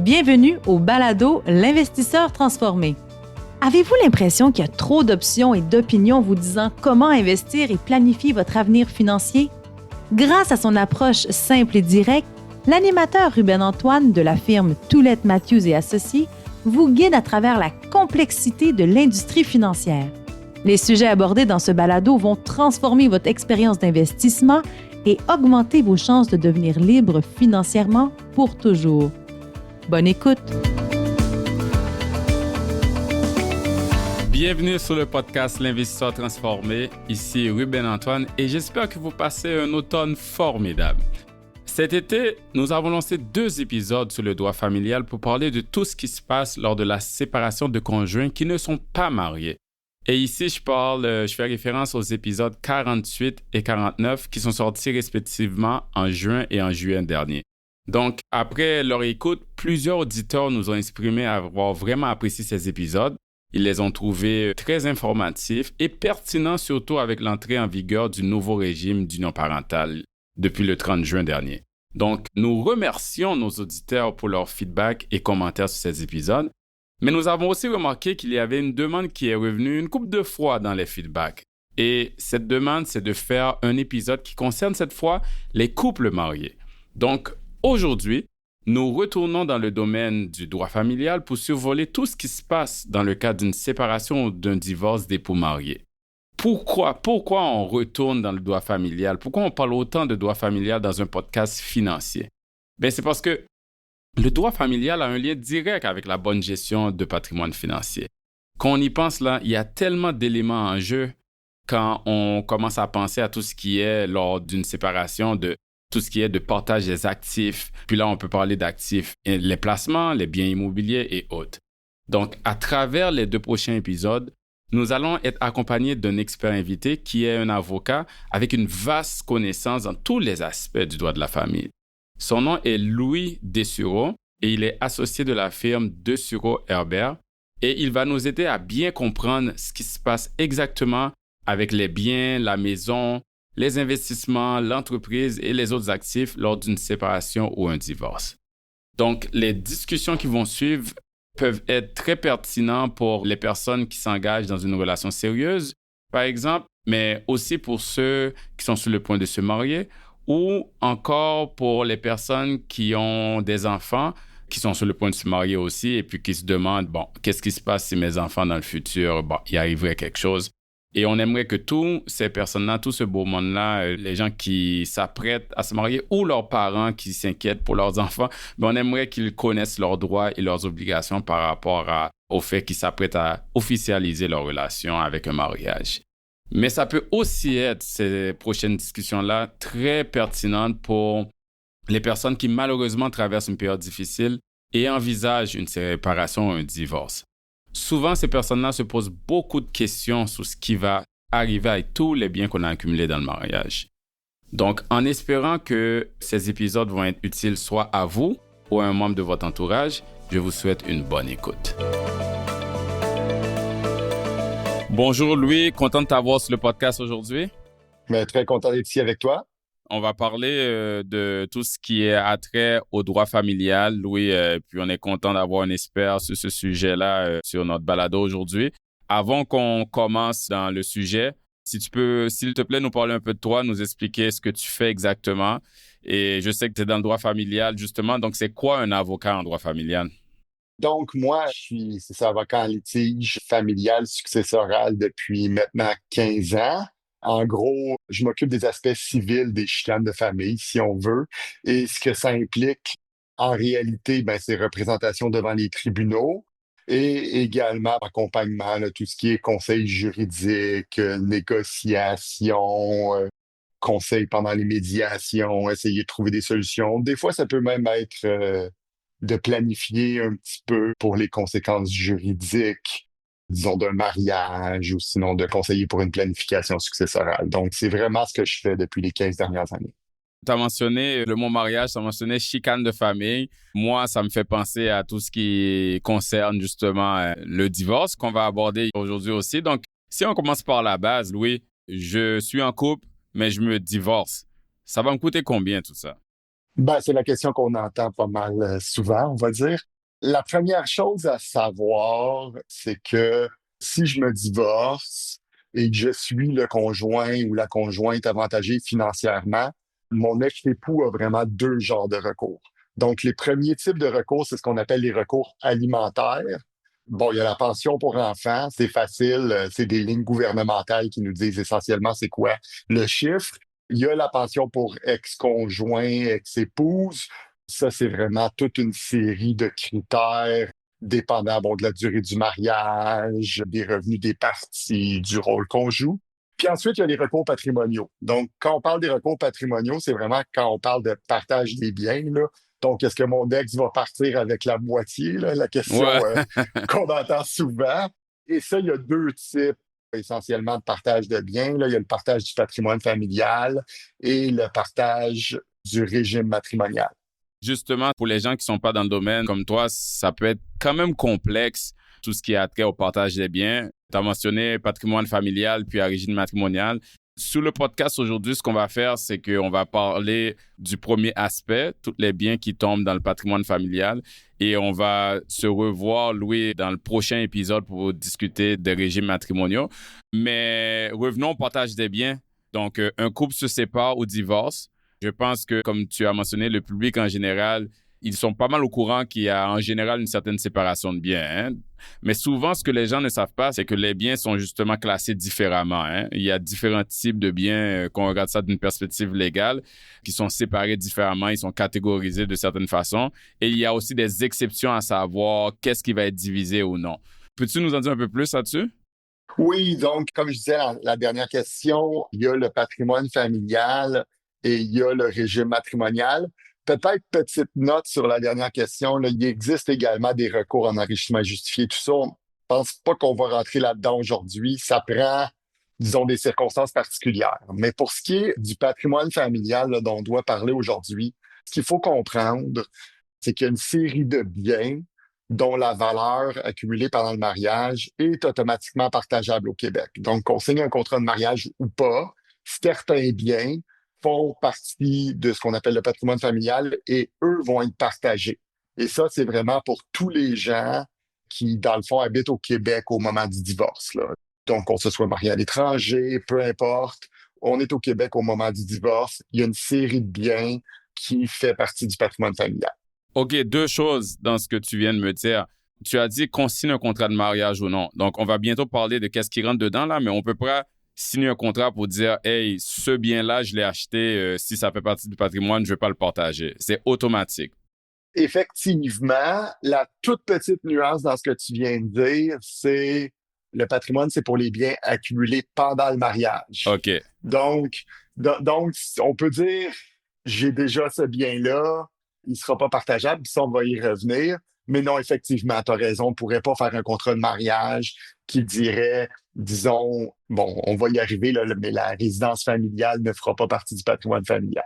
Bienvenue au balado L'investisseur transformé. Avez-vous l'impression qu'il y a trop d'options et d'opinions vous disant comment investir et planifier votre avenir financier? Grâce à son approche simple et directe, l'animateur Ruben Antoine de la firme Toulette Matthews et Associés vous guide à travers la complexité de l'industrie financière. Les sujets abordés dans ce balado vont transformer votre expérience d'investissement et augmenter vos chances de devenir libre financièrement pour toujours. Bonne écoute! Bienvenue sur le podcast L'Investisseur transformé. Ici Ruben Antoine et j'espère que vous passez un automne formidable. Cet été, nous avons lancé 2 épisodes sur le droit familial pour parler de tout ce qui se passe lors de la séparation de conjoints qui ne sont pas mariés. Et ici, je fais référence aux épisodes 48 et 49 qui sont sortis respectivement en juin et en juillet dernier. Donc, après leur écoute, plusieurs auditeurs nous ont exprimé avoir vraiment apprécié ces épisodes. Ils les ont trouvés très informatifs et pertinents, surtout avec l'entrée en vigueur du nouveau régime d'union parentale depuis le 30 juin dernier. Donc, nous remercions nos auditeurs pour leur feedback et commentaires sur ces épisodes. Mais nous avons aussi remarqué qu'il y avait une demande qui est revenue une couple de fois dans les feedbacks. Et cette demande, c'est de faire un épisode qui concerne cette fois les couples mariés. Donc, aujourd'hui, nous retournons dans le domaine du droit familial pour survoler tout ce qui se passe dans le cadre d'une séparation ou d'un divorce d'époux mariés. Pourquoi on retourne dans le droit familial? Pourquoi on parle autant de droit familial dans un podcast financier? Bien, c'est parce que le droit familial a un lien direct avec la bonne gestion de patrimoine financier. Quand on y pense là, il y a tellement d'éléments en jeu quand on commence à penser à tout ce qui est lors d'une séparation, de tout ce qui est de partage des actifs. Puis là, on peut parler d'actifs, les placements, les biens immobiliers et autres. Donc, à travers les 2 prochains épisodes, nous allons être accompagnés d'un expert invité qui est un avocat avec une vaste connaissance dans tous les aspects du droit de la famille. Son nom est Louis Dessureau et il est associé de la firme Dessureau Herbert et il va nous aider à bien comprendre ce qui se passe exactement avec les biens, la maison, les investissements, l'entreprise et les autres actifs lors d'une séparation ou un divorce. Donc, les discussions qui vont suivre peuvent être très pertinentes pour les personnes qui s'engagent dans une relation sérieuse, par exemple, mais aussi pour ceux qui sont sur le point de se marier ou encore pour les personnes qui ont des enfants qui sont sur le point de se marier aussi et puis qui se demandent, qu'est-ce qui se passe si mes enfants dans le futur, il arriverait quelque chose. Et on aimerait que tous ces personnes-là, tout ce beau monde-là, les gens qui s'apprêtent à se marier ou leurs parents qui s'inquiètent pour leurs enfants, on aimerait qu'ils connaissent leurs droits et leurs obligations par rapport au fait qu'ils s'apprêtent à officialiser leur relation avec un mariage. Mais ça peut aussi être, ces prochaines discussions-là, très pertinentes pour les personnes qui malheureusement traversent une période difficile et envisagent une séparation ou un divorce. Souvent, ces personnes-là se posent beaucoup de questions sur ce qui va arriver avec tous les biens qu'on a accumulés dans le mariage. Donc, en espérant que ces épisodes vont être utiles soit à vous ou à un membre de votre entourage, je vous souhaite une bonne écoute. Bonjour Louis, content de t'avoir sur le podcast aujourd'hui. Mais très content d'être ici avec toi. On va parler de tout ce qui est attrait au droit familial, Louis, puis on est content d'avoir un expert sur ce sujet-là sur notre balado aujourd'hui. Avant qu'on commence dans le sujet, si tu peux, s'il te plaît, nous parler un peu de toi, nous expliquer ce que tu fais exactement. Et je sais que tu es dans le droit familial, justement, donc c'est quoi un avocat en droit familial? Donc, moi, je suis avocat en litige familial successoral depuis maintenant 15 ans. En gros, je m'occupe des aspects civils des chicanes de famille, si on veut. Et ce que ça implique, en réalité, c'est représentation devant les tribunaux et également accompagnement, là, tout ce qui est conseil juridique, négociation, conseil pendant les médiations, essayer de trouver des solutions. Des fois, ça peut même être de planifier un petit peu pour les conséquences juridiques, disons, d'un mariage ou sinon de conseiller pour une planification successorale. Donc, c'est vraiment ce que je fais depuis les 15 dernières années. Tu as mentionné le mot mariage, tu as mentionné chicane de famille. Moi, ça me fait penser à tout ce qui concerne justement le divorce qu'on va aborder aujourd'hui aussi. Donc, si on commence par la base, Louis, je suis en couple, mais je me divorce. Ça va me coûter combien tout ça? C'est la question qu'on entend pas mal souvent, on va dire. La première chose à savoir, c'est que si je me divorce et que je suis le conjoint ou la conjointe avantagée financièrement, mon ex-époux a vraiment deux genres de recours. Donc, les premiers types de recours, c'est ce qu'on appelle les recours alimentaires. Bon, il y a la pension pour enfants, c'est facile, c'est des lignes gouvernementales qui nous disent essentiellement c'est quoi le chiffre. Il y a la pension pour ex-conjoint, ex-épouse. Ça, c'est vraiment toute une série de critères dépendant bon, de la durée du mariage, des revenus des parties, du rôle qu'on joue. Puis ensuite, il y a les recours patrimoniaux. Donc, quand on parle des recours patrimoniaux, c'est vraiment quand on parle de partage des biens, là. Donc, est-ce que mon ex va partir avec la moitié, là, la question Ouais. qu'on entend souvent. Et ça, il y a deux types essentiellement de partage de biens. Là. Il y a le partage du patrimoine familial et le partage du régime matrimonial. Justement, pour les gens qui ne sont pas dans le domaine comme toi, ça peut être quand même complexe, tout ce qui a trait au partage des biens. Tu as mentionné patrimoine familial puis régime matrimonial. Sur le podcast aujourd'hui, ce qu'on va faire, c'est qu'on va parler du premier aspect, tous les biens qui tombent dans le patrimoine familial. Et on va se revoir, Louis, dans le prochain épisode pour discuter des régimes matrimoniaux. Mais revenons au partage des biens. Donc, un couple se sépare ou divorce. Je pense que, comme tu as mentionné, le public en général, ils sont pas mal au courant qu'il y a en général une certaine séparation de biens. Hein? Mais souvent, ce que les gens ne savent pas, c'est que les biens sont justement classés différemment. Hein? Il y a différents types de biens, qu'on regarde ça d'une perspective légale, qui sont séparés différemment, ils sont catégorisés de certaines façons. Et il y a aussi des exceptions à savoir qu'est-ce qui va être divisé ou non. Peux-tu nous en dire un peu plus là-dessus? Oui, donc, comme je disais, la dernière question, il y a le patrimoine familial et il y a le régime matrimonial. Peut-être petite note sur la dernière question, là, il existe également des recours en enrichissement justifié. Tout ça, on ne pense pas qu'on va rentrer là-dedans aujourd'hui. Ça prend, disons, des circonstances particulières. Mais pour ce qui est du patrimoine familial là, dont on doit parler aujourd'hui, ce qu'il faut comprendre, c'est qu'il y a une série de biens dont la valeur accumulée pendant le mariage est automatiquement partageable au Québec. Donc, qu'on signe un contrat de mariage ou pas, certains biens font partie de ce qu'on appelle le patrimoine familial et eux vont être partagés. Et ça, c'est vraiment pour tous les gens qui, dans le fond, habitent au Québec au moment du divorce, là. Donc, on se soit marié à l'étranger, peu importe, on est au Québec au moment du divorce, il y a une série de biens qui fait partie du patrimoine familial. OK, deux choses dans ce que tu viens de me dire. Tu as dit qu'on signe un contrat de mariage ou non. Donc, on va bientôt parler de qu'est-ce qui rentre dedans, là, mais on peut pas signer un contrat pour dire « Hey, ce bien-là, je l'ai acheté, si ça fait partie du patrimoine, je ne vais pas le partager. » C'est automatique. Effectivement, la toute petite nuance dans ce que tu viens de dire, c'est le patrimoine, c'est pour les biens accumulés pendant le mariage. OK. Donc, donc on peut dire, j'ai déjà ce bien-là, il ne sera pas partageable, puis ça, on va y revenir. Mais non, effectivement, tu as raison, on ne pourrait pas faire un contrat de mariage qui dirait, disons, bon, on va y arriver, là, mais la résidence familiale ne fera pas partie du patrimoine familial.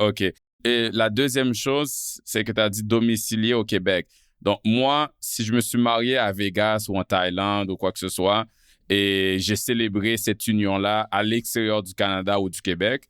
OK. Et la deuxième chose, c'est que tu as dit domicilié au Québec. Donc, moi, si je me suis marié à Vegas ou en Thaïlande ou quoi que ce soit, et j'ai célébré cette union-là à l'extérieur du Canada ou du Québec,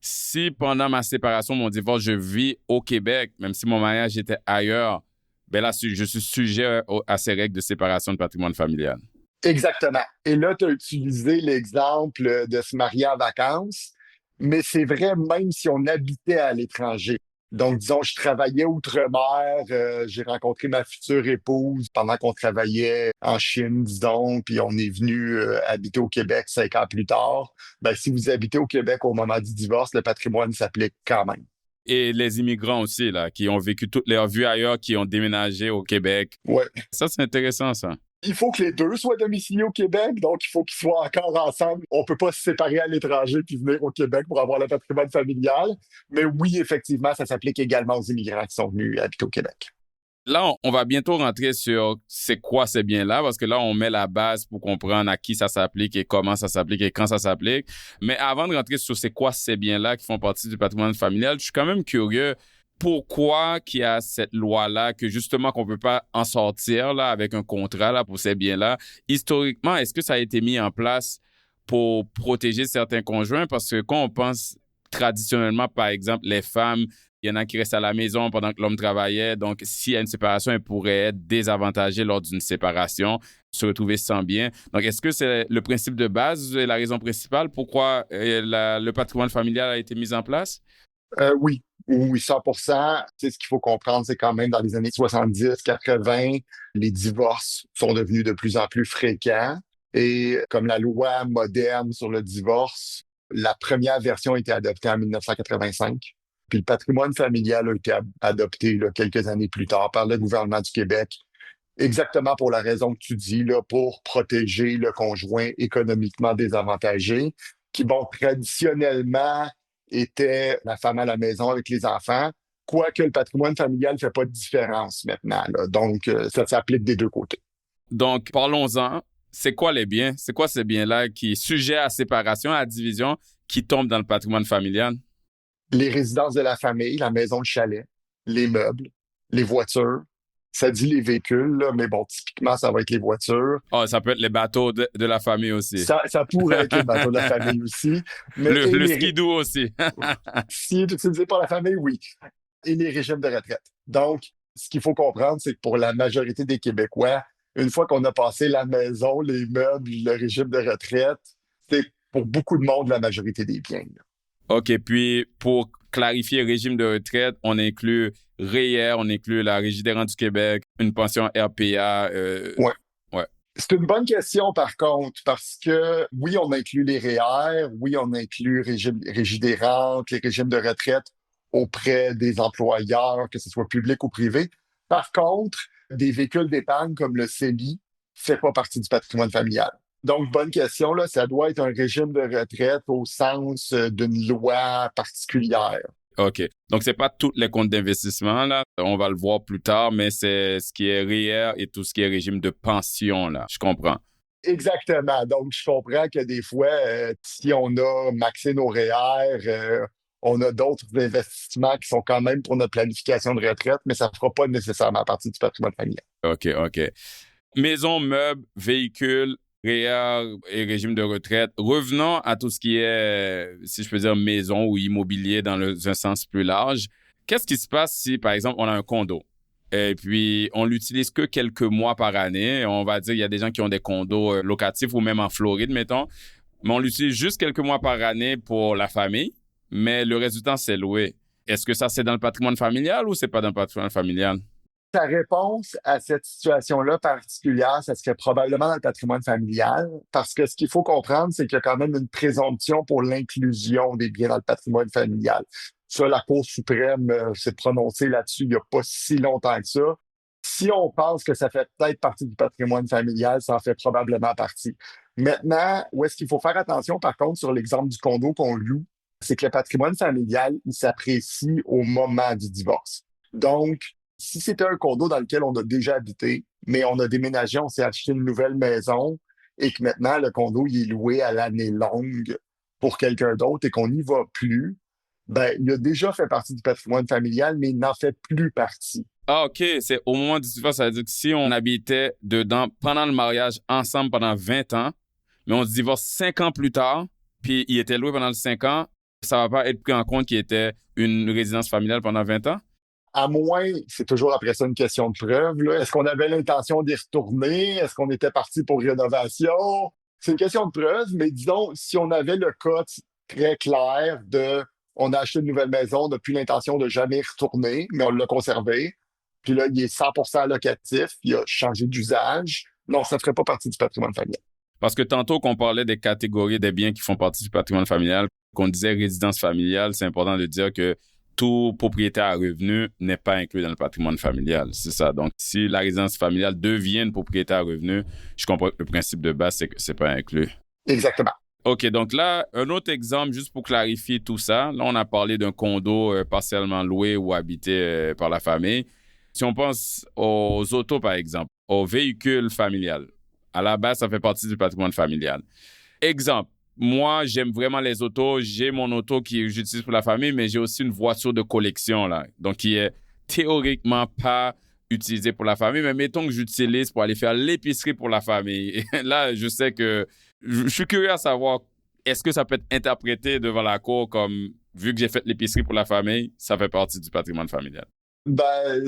si pendant ma séparation, mon divorce, je vis au Québec, même si mon mariage était ailleurs, ben là, je suis sujet à ces règles de séparation de patrimoine familial. Exactement. Et là, tu as utilisé l'exemple de se marier en vacances, mais c'est vrai même si on habitait à l'étranger. Donc, disons, je travaillais outre-mer, j'ai rencontré ma future épouse pendant qu'on travaillait en Chine, disons, puis on est venu habiter au Québec 5 ans plus tard. Ben, si vous habitez au Québec au moment du divorce, le patrimoine s'applique quand même. Et les immigrants aussi, là, qui ont vécu toute leur vie ailleurs, qui ont déménagé au Québec. Ouais. Ça, c'est intéressant, ça. Il faut que les deux soient domiciliés au Québec, donc il faut qu'ils soient encore ensemble. On ne peut pas se séparer à l'étranger puis venir au Québec pour avoir le patrimoine familial. Mais oui, effectivement, ça s'applique également aux immigrants qui sont venus habiter au Québec. Là, on va bientôt rentrer sur c'est quoi ces biens-là, parce que là, on met la base pour comprendre à qui ça s'applique et comment ça s'applique et quand ça s'applique. Mais avant de rentrer sur c'est quoi ces biens-là qui font partie du patrimoine familial, je suis quand même curieux. Pourquoi qu'il y a cette loi-là que justement qu'on ne peut pas en sortir là, avec un contrat là, pour ces biens-là? Historiquement, est-ce que ça a été mis en place pour protéger certains conjoints? Parce que quand on pense traditionnellement, par exemple, les femmes, il y en a qui restent à la maison pendant que l'homme travaillait. Donc, s'il y a une séparation, elles pourraient être désavantagées lors d'une séparation, se retrouver sans bien. Donc, est-ce que c'est le principe de base et la raison principale pourquoi le patrimoine familial a été mis en place? Oui, oui, 100%. Tu sais, ce qu'il faut comprendre, c'est quand même dans les années 70, 80, les divorces sont devenus de plus en plus fréquents. Et comme la loi moderne sur le divorce, la première version a été adoptée en 1985. Puis le patrimoine familial a été adopté là, quelques années plus tard par le gouvernement du Québec, exactement pour la raison que tu dis, là, pour protéger le conjoint économiquement désavantagé, qui, bon, traditionnellement, était la femme à la maison avec les enfants, quoique le patrimoine familial ne fait pas de différence maintenant, là. Donc, ça s'applique des deux côtés. Donc, parlons-en. C'est quoi les biens? C'est quoi ces biens-là qui, sujets à séparation, à division, qui tombent dans le patrimoine familial? Les résidences de la famille, la maison, le chalet, les meubles, les voitures. Ça dit les véhicules, là, mais bon, typiquement, ça va être les voitures. Oh, ça peut être les bateaux de la famille aussi. Ça pourrait être les bateaux de la famille aussi. Mais Le skidoo aussi. Si est utilisé par la famille, oui. Et les régimes de retraite. Donc, ce qu'il faut comprendre, c'est que pour la majorité des Québécois, une fois qu'on a passé la maison, les meubles, le régime de retraite, c'est pour beaucoup de monde la majorité des biens, là. OK, puis pour clarifier le régime de retraite, on inclut REER, on inclut la Régie des rentes du Québec, une pension RPA. Ouais. Ouais. C'est une bonne question, par contre, parce que oui, on inclut les REER, oui, on inclut Régie des rentes, les régimes de retraite auprès des employeurs, que ce soit public ou privé. Par contre, des véhicules d'épargne comme le CELI ne fait pas partie du patrimoine familial. Donc, bonne question, là, ça doit être un régime de retraite au sens d'une loi particulière. OK. Donc, c'est pas tous les comptes d'investissement, là. On va le voir plus tard, mais c'est ce qui est REER et tout ce qui est régime de pension, là. Je comprends. Exactement. Donc, je comprends que des fois, si on a maxé nos REER, on a d'autres investissements qui sont quand même pour notre planification de retraite, mais ça ne fera pas nécessairement partie du patrimoine familial. OK. Maison, meubles, véhicules, REER et régime de retraite. Revenons à tout ce qui est, si je peux dire, maison ou immobilier dans un sens plus large. Qu'est-ce qui se passe si, par exemple, on a un condo et puis on l'utilise que quelques mois par année? On va dire, il y a des gens qui ont des condos locatifs ou même en Floride, mettons, mais on l'utilise juste quelques mois par année pour la famille, mais le reste du temps, c'est loué. Est-ce que ça, c'est dans le patrimoine familial ou c'est pas dans le patrimoine familial? Ta réponse à cette situation-là particulière, ça serait probablement dans le patrimoine familial, parce que ce qu'il faut comprendre, c'est qu'il y a quand même une présomption pour l'inclusion des biens dans le patrimoine familial. Ça, la Cour suprême s'est prononcée là-dessus il n'y a pas si longtemps que ça. Si on pense que ça fait peut-être partie du patrimoine familial, ça en fait probablement partie. Maintenant, où est-ce qu'il faut faire attention, par contre, sur l'exemple du condo qu'on loue, c'est que le patrimoine familial, il s'apprécie au moment du divorce. Donc, si c'était un condo dans lequel on a déjà habité, mais on a déménagé, on s'est acheté une nouvelle maison et que maintenant le condo il est loué à l'année longue pour quelqu'un d'autre et qu'on n'y va plus, ben, il a déjà fait partie du patrimoine familial, mais il n'en fait plus partie. Ah, OK. C'est au moment du divorce, ça veut dire que si on habitait dedans pendant le mariage ensemble pendant 20 ans, mais on se divorce 5 ans plus tard, puis il était loué pendant les 5 ans, ça va pas être pris en compte qu'il était une résidence familiale pendant 20 ans? À moins, c'est toujours après ça une question de preuve, là. Est-ce qu'on avait l'intention d'y retourner? Est-ce qu'on était parti pour rénovation? C'est une question de preuve, mais disons, si on avait le cas très clair de on a acheté une nouvelle maison, on n'a plus l'intention de jamais y retourner, mais on l'a conservé, puis là, il est 100% locatif, il a changé d'usage, non, ça ne ferait pas partie du patrimoine familial. Parce que tantôt qu'on parlait des catégories des biens qui font partie du patrimoine familial, qu'on disait résidence familiale, c'est important de dire que tout propriétaire à revenu n'est pas inclus dans le patrimoine familial. C'est ça. Donc, si la résidence familiale devient une propriété à revenu, je comprends que le principe de base, c'est que c'est pas inclus. Exactement. OK. Donc là, un autre exemple, juste pour clarifier tout ça. Là, on a parlé d'un condo partiellement loué ou habité par la famille. Si on pense aux autos, par exemple, aux véhicules familiales, à la base, ça fait partie du patrimoine familial. Exemple. Moi, j'aime vraiment les autos. J'ai mon auto que j'utilise pour la famille, mais j'ai aussi une voiture de collection, là. Donc, qui est théoriquement pas utilisée pour la famille, mais mettons que j'utilise pour aller faire l'épicerie pour la famille. Et là, je suis curieux à savoir, est-ce que ça peut être interprété devant la cour comme vu que j'ai fait l'épicerie pour la famille, ça fait partie du patrimoine familial? Ben,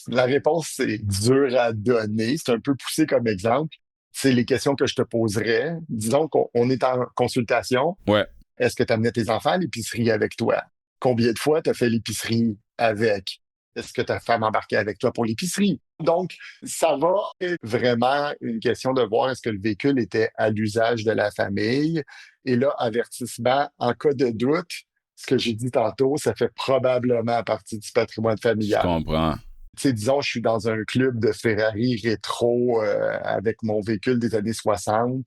la réponse, c'est dur à donner. C'est un peu poussé comme exemple. C'est les questions que je te poserais. Disons qu'on est en consultation. Ouais. Est-ce que tu amenais tes enfants à l'épicerie avec toi? Combien de fois tu as fait l'épicerie avec? Est-ce que ta femme embarquait avec toi pour l'épicerie? Donc, ça va être vraiment une question de voir est-ce que le véhicule était à l'usage de la famille. Et là, avertissement, en cas de doute, ce que j'ai dit tantôt, ça fait probablement partie du patrimoine Je familial. comprends. Tu sais, disons, je suis dans un club de Ferrari rétro avec mon véhicule des années 60.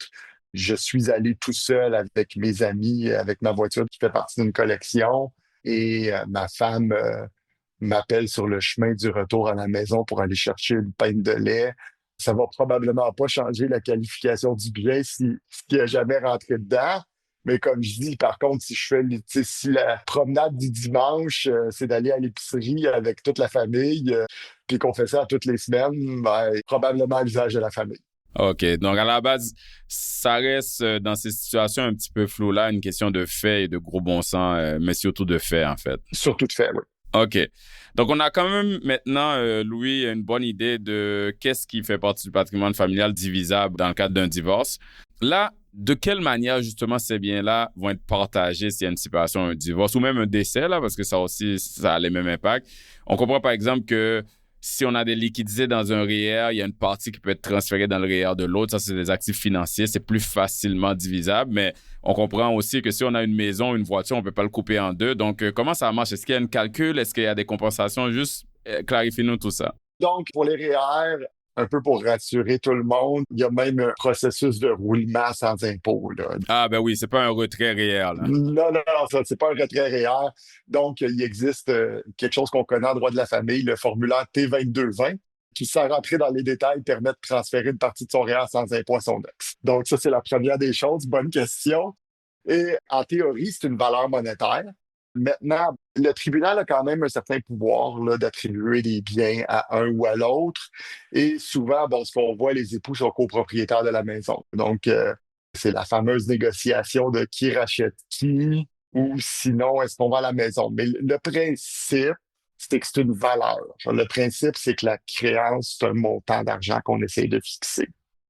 Je suis allé tout seul avec mes amis, avec ma voiture qui fait partie d'une collection. Et ma femme m'appelle sur le chemin du retour à la maison pour aller chercher une pinte de lait. Ça va probablement pas changer la qualification du bien s'il a jamais rentré dedans. Mais comme je dis, par contre, si je fais, tu sais, si la promenade du dimanche, c'est d'aller à l'épicerie avec toute la famille, puis qu'on fait ça toutes les semaines, ben, probablement à l'usage de la famille. OK. Donc, à la base, ça reste dans ces situations un petit peu floues là, une question de fait et de gros bon sens, mais surtout de fait, en fait. Surtout de fait, oui. OK. Donc, on a quand même maintenant, Louis, une bonne idée de qu'est-ce qui fait partie du patrimoine familial divisable dans le cadre d'un divorce. Là, de quelle manière, justement, ces biens-là vont être partagés s'il y a une séparation, un divorce ou même un décès, là, parce que ça aussi, ça a les mêmes impacts. On comprend, par exemple, que si on a des liquidités dans un REER, il y a une partie qui peut être transférée dans le REER de l'autre. Ça, c'est des actifs financiers. C'est plus facilement divisable. Mais on comprend aussi que si on a une maison, une voiture, on ne peut pas le couper en deux. Donc, comment ça marche? Est-ce qu'il y a un calcul? Est-ce qu'il y a des compensations? Juste clarifie-nous tout ça. Donc, pour les REER, un peu pour rassurer tout le monde, il y a même un processus de roulement sans impôt, là. Ah, ben oui, c'est pas un retrait réel, là. Non, ça, c'est pas un retrait REER. Donc, il existe quelque chose qu'on connaît en droit de la famille, le formulaire T2220, qui, sans rentrer dans les détails, permet de transférer une partie de son REER sans impôt à son ex. Donc, ça, c'est la première des choses. Bonne question. Et en théorie, c'est une valeur monétaire. Maintenant, le tribunal a quand même un certain pouvoir là, d'attribuer des biens à un ou à l'autre. Et souvent, bon, ce qu'on voit, les époux sont copropriétaires de la maison. Donc, c'est la fameuse négociation de qui rachète qui, ou sinon, est-ce qu'on va à la maison. Mais le principe, c'est que c'est une valeur. Le principe, c'est que la créance, c'est un montant d'argent qu'on essaie de fixer.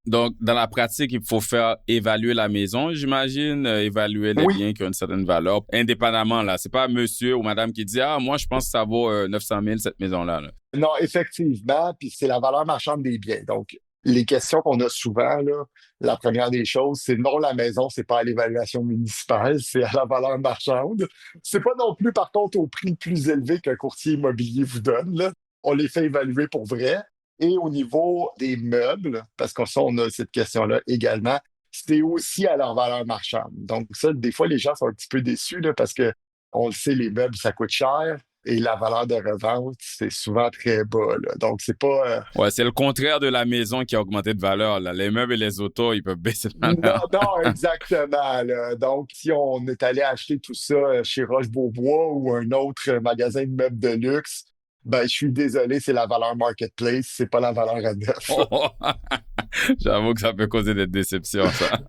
Donc, dans la pratique, il faut faire évaluer la maison, j'imagine, évaluer les Oui, biens qui ont une certaine valeur, indépendamment, là. C'est pas monsieur ou madame qui dit, ah, moi, je pense que ça vaut 900 000, cette maison-là, là. non, effectivement, puis c'est la valeur marchande des biens. Donc, les questions qu'on a souvent, là, la première des choses, c'est non, la maison, c'est pas à l'évaluation municipale, c'est à la valeur marchande. C'est pas non plus, par contre, au prix plus élevé qu'un courtier immobilier vous donne, là. On les fait évaluer pour vrai. Et au niveau des meubles, parce que ça, on a cette question-là également, c'est aussi à leur valeur marchande. Donc, ça, des fois, les gens sont un petit peu déçus, là, parce que on le sait, les meubles, ça coûte cher. Et la valeur de revente, c'est souvent très bas, là. Donc, c'est pas... Ouais, c'est le contraire de la maison qui a augmenté de valeur, là. Les meubles et les autos, ils peuvent baisser de Non, valeur. non, exactement, là. Donc, si on est allé acheter tout ça chez Roche-Beaubois ou un autre magasin de meubles de luxe, ben, je suis désolé, c'est la valeur marketplace, c'est pas la valeur à neuf. Oh, j'avoue que ça peut causer des déceptions, ça.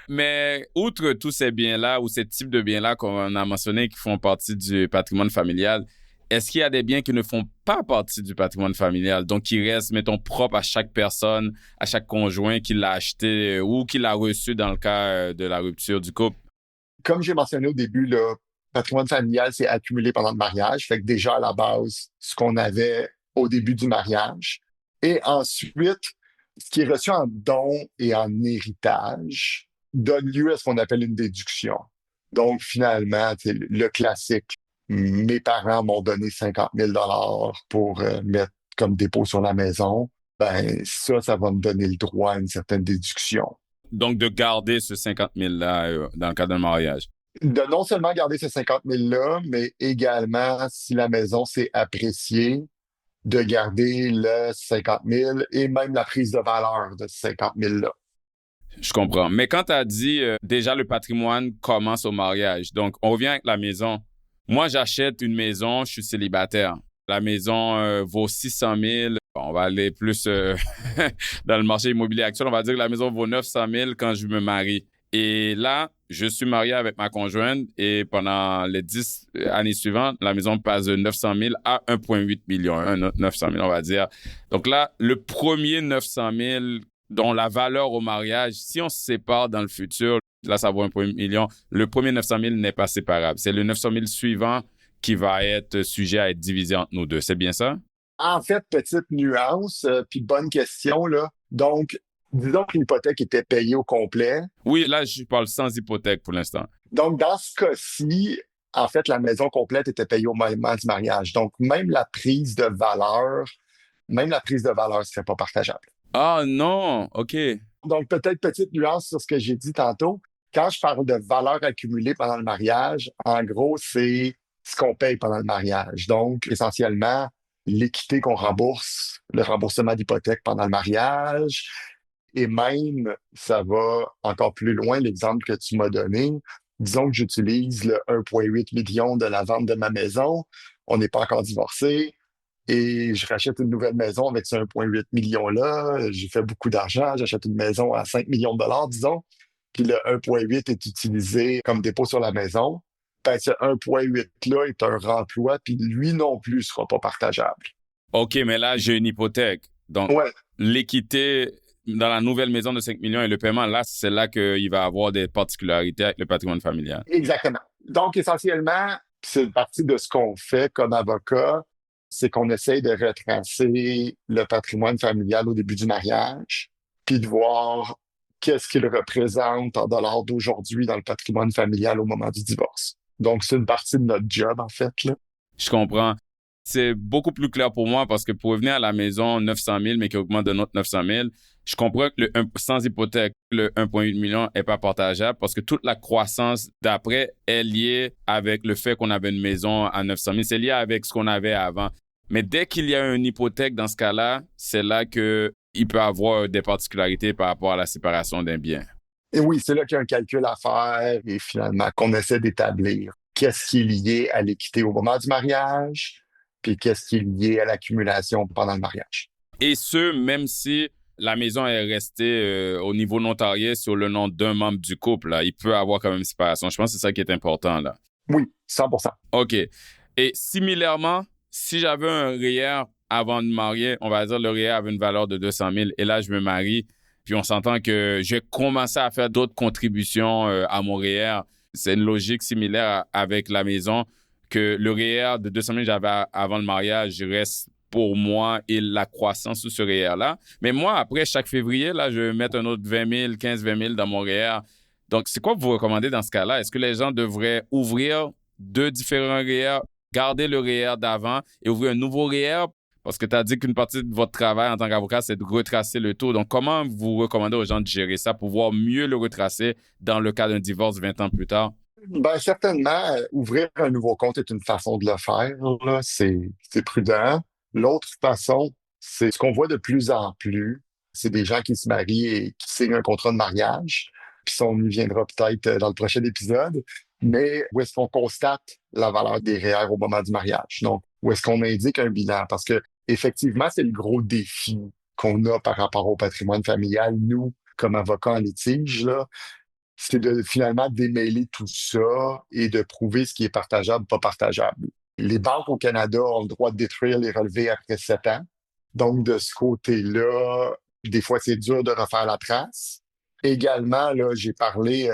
Mais outre tous ces biens-là ou ces types de biens-là qu'on a mentionnés qui font partie du patrimoine familial, est-ce qu'il y a des biens qui ne font pas partie du patrimoine familial, donc qui restent, mettons, propres à chaque personne, à chaque conjoint qui l'a acheté ou qui l'a reçu dans le cas de la rupture du couple? Comme j'ai mentionné au début, le patrimoine familial s'est accumulé pendant le mariage. Fait que déjà, à la base, ce qu'on avait au début du mariage. Et ensuite, ce qui est reçu en don et en héritage donne lieu à ce qu'on appelle une déduction. Donc, finalement, c'est le classique. Mes parents m'ont donné 50 000 pour mettre comme dépôt sur la maison. Ben, ça va me donner le droit à une certaine déduction. Donc, de garder ce 50 000-là dans le cas d'un mariage. De non seulement garder ces 50 000-là, mais également, si la maison s'est appréciée, de garder le 50 000 et même la prise de valeur de ces 50 000-là. Je comprends. Mais quand tu as dit déjà le patrimoine commence au mariage, donc on revient avec la maison. Moi, j'achète une maison, je suis célibataire. La maison vaut 600 000. On va aller plus dans le marché immobilier actuel. On va dire que la maison vaut 900 000 quand je me marie. Et là, je suis marié avec ma conjointe et pendant les 10 années suivantes, la maison passe de 900 000 à 1,8 million, 900 000 on va dire. Donc là, le premier 900 000 dont la valeur au mariage, si on se sépare dans le futur, là ça vaut 1,8 million, le premier 900 000 n'est pas séparable. C'est le 900 000 suivant qui va être sujet à être divisé entre nous deux. C'est bien ça? En fait, petite nuance, puis bonne question, là. Donc, disons que l'hypothèque était payée au complet. Oui, là, je parle sans hypothèque pour l'instant. Donc, dans ce cas-ci, en fait, la maison complète était payée au moment du mariage. Donc, même la prise de valeur ne serait pas partageable. Ah non, OK. Donc, peut-être petite nuance sur ce que j'ai dit tantôt. Quand je parle de valeur accumulée pendant le mariage, en gros, c'est ce qu'on paye pendant le mariage. Donc, essentiellement, l'équité qu'on rembourse, le remboursement d'hypothèque pendant le mariage, et même, ça va encore plus loin, l'exemple que tu m'as donné. Disons que j'utilise le 1,8 million de la vente de ma maison, on n'est pas encore divorcé, et je rachète une nouvelle maison avec ce 1,8 million-là, j'ai fait beaucoup d'argent, j'achète une maison à 5 millions de dollars, disons, puis le 1,8 est utilisé comme dépôt sur la maison. Ben, ce 1,8-là est un remploi, puis lui non plus ne sera pas partageable. OK, mais là, j'ai une hypothèque. Donc, Ouais, l'équité dans la nouvelle maison de 5 millions et le paiement, là, c'est là qu'il va avoir des particularités avec le patrimoine familial. exactement. Donc, essentiellement, c'est une partie de ce qu'on fait comme avocat, c'est qu'on essaye de retracer le patrimoine familial au début du mariage, puis de voir qu'est-ce qu'il représente en dollars d'aujourd'hui dans le patrimoine familial au moment du divorce. Donc, c'est une partie de notre job, en fait, là. Je comprends. C'est beaucoup plus clair pour moi parce que pour revenir à la maison 900 000, mais qui augmente de notre 900 000, je comprends que sans hypothèque, le 1,8 million n'est pas partageable parce que toute la croissance d'après est liée avec le fait qu'on avait une maison à 900 000. C'est lié avec ce qu'on avait avant. Mais dès qu'il y a une hypothèque dans ce cas-là, c'est là qu'il peut avoir des particularités par rapport à la séparation d'un bien. Et oui, c'est là qu'il y a un calcul à faire et finalement qu'on essaie d'établir qu'est-ce qui est lié à l'équité au moment du mariage, puis qu'est-ce qui est lié à l'accumulation pendant le mariage. Et ce, même si la maison est restée au niveau notarié sur le nom d'un membre du couple, là, il peut avoir quand même une séparation. Je pense que c'est ça qui est important, là. Oui, 100%. OK. Et similairement, si j'avais un REER avant de me marier, on va dire le REER avait une valeur de 200 000 et là, je me marie, puis on s'entend que j'ai commencé à faire d'autres contributions à mon REER. C'est une logique similaire avec la maison que le REER de 200 000 que j'avais avant le mariage reste pour moi et la croissance sous ce REER-là. Mais moi, après, chaque février, là, je vais mettre un autre 20 000, 15-20 000 dans mon REER. Donc, c'est quoi vous recommandez dans ce cas-là? Est-ce que les gens devraient ouvrir deux différents REER, garder le REER d'avant et ouvrir un nouveau REER? Parce que tu as dit qu'une partie de votre travail en tant qu'avocat, c'est de retracer le taux. Donc, comment vous recommandez aux gens de gérer ça pour pouvoir mieux le retracer dans le cas d'un divorce 20 ans plus tard? Ben, certainement, ouvrir un nouveau compte est une façon de le faire, là. C'est prudent. L'autre façon, c'est ce qu'on voit de plus en plus. C'est des gens qui se marient et qui signent un contrat de mariage. Puis ça, on y viendra peut-être dans le prochain épisode. Mais où est-ce qu'on constate la valeur des REER au moment du mariage? Donc, où est-ce qu'on indique un bilan? Parce que effectivement, c'est le gros défi qu'on a par rapport au patrimoine familial, nous, comme avocats en litige, là, c'est de finalement démêler tout ça et de prouver ce qui est partageable, pas partageable. Les banques au Canada ont le droit de détruire les relevés après 7 ans. Donc, de ce côté-là, des fois, c'est dur de refaire la trace. Également, là, j'ai parlé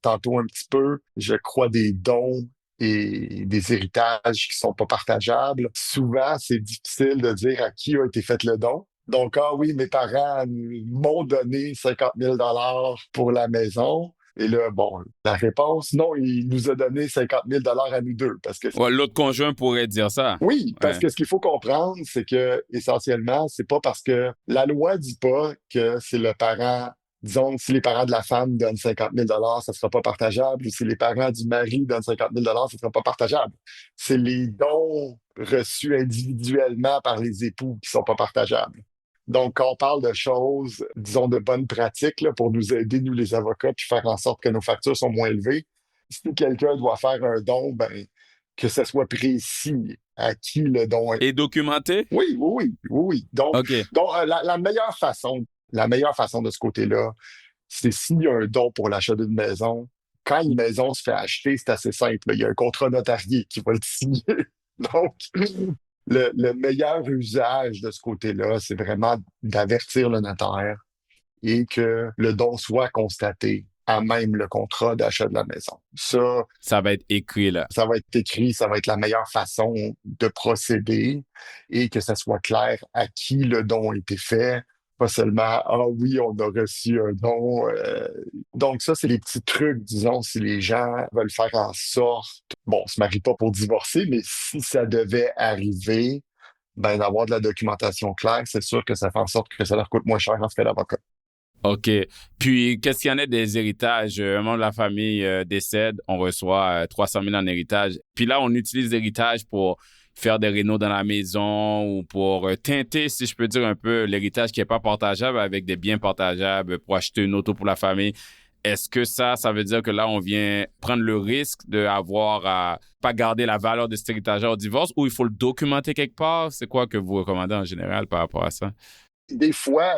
tantôt un petit peu, je crois, des dons et des héritages qui sont pas partageables. Souvent, c'est difficile de dire à qui a été fait le don. Donc, ah oui, mes parents m'ont donné 50 000 pour la maison. Et là, bon, la réponse, non, il nous a donné 50 000 à nous deux. Parce que, Ouais, l'autre conjoint pourrait dire ça. oui, parce Ouais. que ce qu'il faut comprendre, c'est que, essentiellement, c'est pas parce que la loi dit pas que c'est le parent, disons, si les parents de la femme donnent 50 000 ça sera pas partageable, ou si les parents du mari donnent 50 000 ça sera pas partageable. C'est les dons reçus individuellement par les époux qui sont pas partageables. Donc, quand on parle de choses, disons, de bonnes pratiques là, pour nous aider, nous les avocats, puis faire en sorte que nos factures sont moins élevées, si quelqu'un doit faire un don, ben, que ce soit précis à qui le don est. Et documenté? Oui, oui, oui, oui, oui. Donc, OK. la meilleure façon de ce côté-là, c'est s'il y a un don pour l'achat d'une maison, quand une maison se fait acheter, c'est assez simple. Il y a un contrat notarié qui va le signer. Donc, le meilleur usage de ce côté-là, c'est vraiment d'avertir le notaire et que le don soit constaté à même le contrat d'achat de la maison. Ça va être écrit là. Ça va être écrit, ça va être la meilleure façon de procéder et que ça soit clair à qui le don a été fait. Pas seulement, ah oui, on a reçu un don. Donc ça, c'est les petits trucs, disons, si les gens veulent faire en sorte, bon, on se marie pas pour divorcer, mais si ça devait arriver, ben d'avoir de la documentation claire, c'est sûr que ça fait en sorte que ça leur coûte moins cher en fait l'avocat. OK. Puis, qu'est-ce qu'il y en a des héritages? Un membre de la famille décède, on reçoit 300 000 en héritage. Puis là, on utilise l'héritage pour faire des rénaux dans la maison ou pour teinter, si je peux dire un peu, l'héritage qui n'est pas partageable avec des biens partageables pour acheter une auto pour la famille. Est-ce que ça veut dire que là, on vient prendre le risque d'avoir à pas garder la valeur de cet héritage au divorce ou il faut le documenter quelque part? C'est quoi que vous recommandez en général par rapport à ça? Des fois,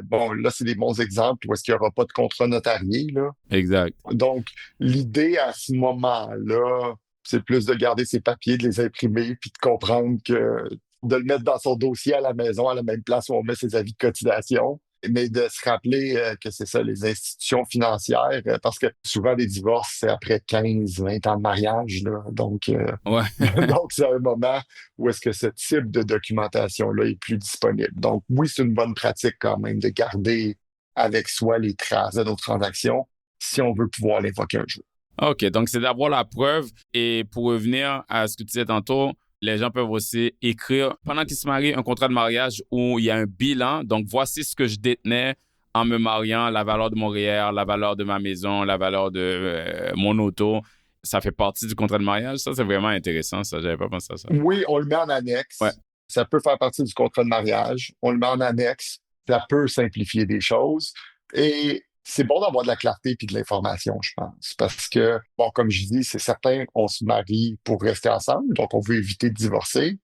bon, là, c'est des bons exemples où est-ce qu'il n'y aura pas de contrat notarié, là. Exact. Donc, l'idée à ce moment-là, c'est plus de garder ses papiers, de les imprimer, puis de comprendre que de le mettre dans son dossier à la maison, à la même place où on met ses avis de cotisation, mais de se rappeler que c'est ça, les institutions financières, parce que souvent, les divorces, c'est après 15, 20 ans de mariage, là. Donc, Ouais. donc, c'est un moment où est-ce que ce type de documentation-là est plus disponible. Donc, oui, c'est une bonne pratique quand même de garder avec soi les traces de nos transactions si on veut pouvoir l'invoquer un jour. OK, donc c'est d'avoir la preuve. Et pour revenir à ce que tu disais tantôt, les gens peuvent aussi écrire, pendant qu'ils se marient, un contrat de mariage où il y a un bilan. Donc, voici ce que je détenais en me mariant, la valeur de mon REER, la valeur de ma maison, la valeur de mon auto. Ça fait partie du contrat de mariage. Ça, c'est vraiment intéressant. Ça, j'avais pas pensé à ça. Oui, on le met en annexe. Ouais. Ça peut faire partie du contrat de mariage. On le met en annexe. Ça peut simplifier des choses. Et c'est bon d'avoir de la clarté et de l'information, je pense. Parce que, bon, comme je dis, c'est certain, on se marie pour rester ensemble, donc on veut éviter de divorcer.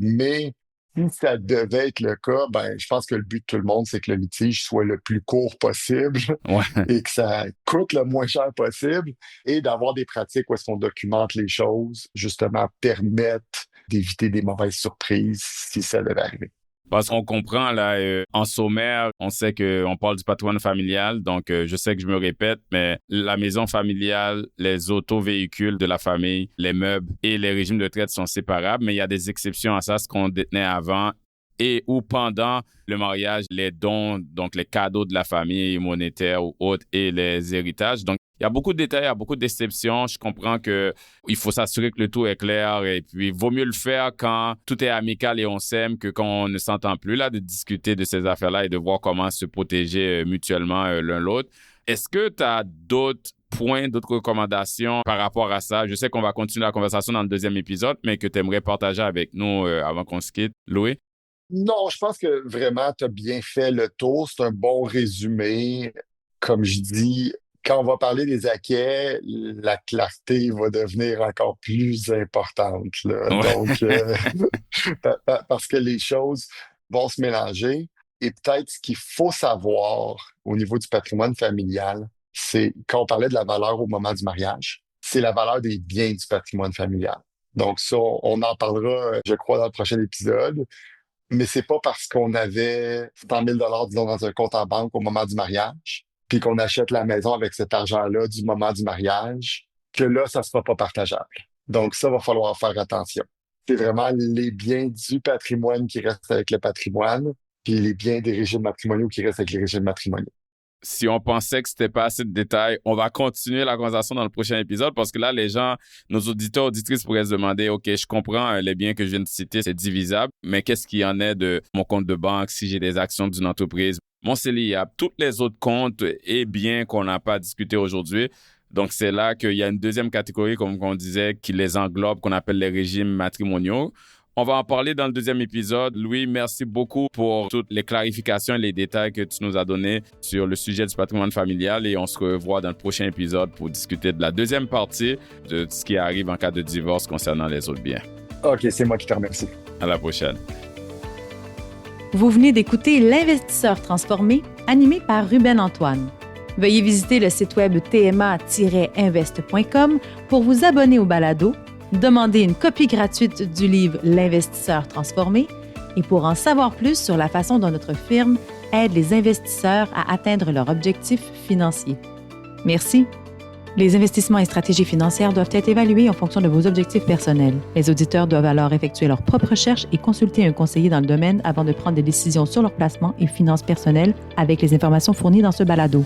Mais si ça devait être le cas, ben, je pense que le but de tout le monde, c'est que le litige soit le plus court possible Ouais. et que ça coûte le moins cher possible et d'avoir des pratiques où est-ce qu'on documente les choses, justement, permettent d'éviter des mauvaises surprises si ça devait arriver. Parce qu'on comprend, là, en sommaire, on sait qu'on parle du patrimoine familial. Donc, je sais que je me répète, mais la maison familiale, les autovéhicules de la famille, les meubles et les régimes de retraite sont séparables. Mais il y a des exceptions à ça, ce qu'on détenait avant et ou pendant le mariage, les dons, donc les cadeaux de la famille monétaires ou autres et les héritages. Donc, il y a beaucoup de détails, il y a beaucoup d'exceptions. Je comprends qu'il faut s'assurer que le tout est clair et puis il vaut mieux le faire quand tout est amical et on s'aime que quand on ne s'entend plus, là, de discuter de ces affaires-là et de voir comment se protéger mutuellement l'un l'autre. Est-ce que tu as d'autres points, d'autres recommandations par rapport à ça? Je sais qu'on va continuer la conversation dans le deuxième épisode, mais que tu aimerais partager avec nous avant qu'on se quitte. Louis? Non, je pense que vraiment, tu as bien fait le tour. C'est un bon résumé. Comme je dis, quand on va parler des acquets, la clarté va devenir encore plus importante, là. Ouais. Donc, parce que les choses vont se mélanger. Et peut-être ce qu'il faut savoir au niveau du patrimoine familial, c'est quand on parlait de la valeur au moment du mariage, c'est la valeur des biens du patrimoine familial. Donc ça, on en parlera, je crois, dans le prochain épisode. Mais c'est pas parce qu'on avait 100 000 $, disons, dans un compte en banque au moment du mariage, puis qu'on achète la maison avec cet argent-là du moment du mariage, que là, ça sera pas partageable. Donc ça, va falloir faire attention. C'est vraiment les biens du patrimoine qui restent avec le patrimoine, puis les biens des régimes matrimoniaux qui restent avec les régimes matrimoniaux. Si on pensait que c'était pas assez de détails, on va continuer la conversation dans le prochain épisode parce que là, les gens, nos auditeurs, auditrices pourraient se demander, OK, je comprends les biens que je viens de citer, c'est divisable, mais qu'est-ce qu'il y en est de mon compte de banque si j'ai des actions d'une entreprise, mon CELIAP, tous les autres comptes et biens qu'on n'a pas discuté aujourd'hui. Donc, c'est là qu'il y a une deuxième catégorie, comme on disait, qui les englobe, qu'on appelle les régimes matrimoniaux. On va en parler dans le deuxième épisode. Louis, merci beaucoup pour toutes les clarifications et les détails que tu nous as donnés sur le sujet du patrimoine familial et on se revoit dans le prochain épisode pour discuter de la deuxième partie de ce qui arrive en cas de divorce concernant les autres biens. OK, c'est moi qui te remercie. À la prochaine. Vous venez d'écouter L'Investisseur transformé, animé par Ruben Antoine. Veuillez visiter le site web tma-invest.com pour vous abonner au balado, demander une copie gratuite du livre L'investisseur transformé et pour en savoir plus sur la façon dont notre firme aide les investisseurs à atteindre leurs objectifs financiers. Merci. Les investissements et stratégies financières doivent être évalués en fonction de vos objectifs personnels. Les auditeurs doivent alors effectuer leurs propres recherches et consulter un conseiller dans le domaine avant de prendre des décisions sur leur placement et finances personnelles avec les informations fournies dans ce balado.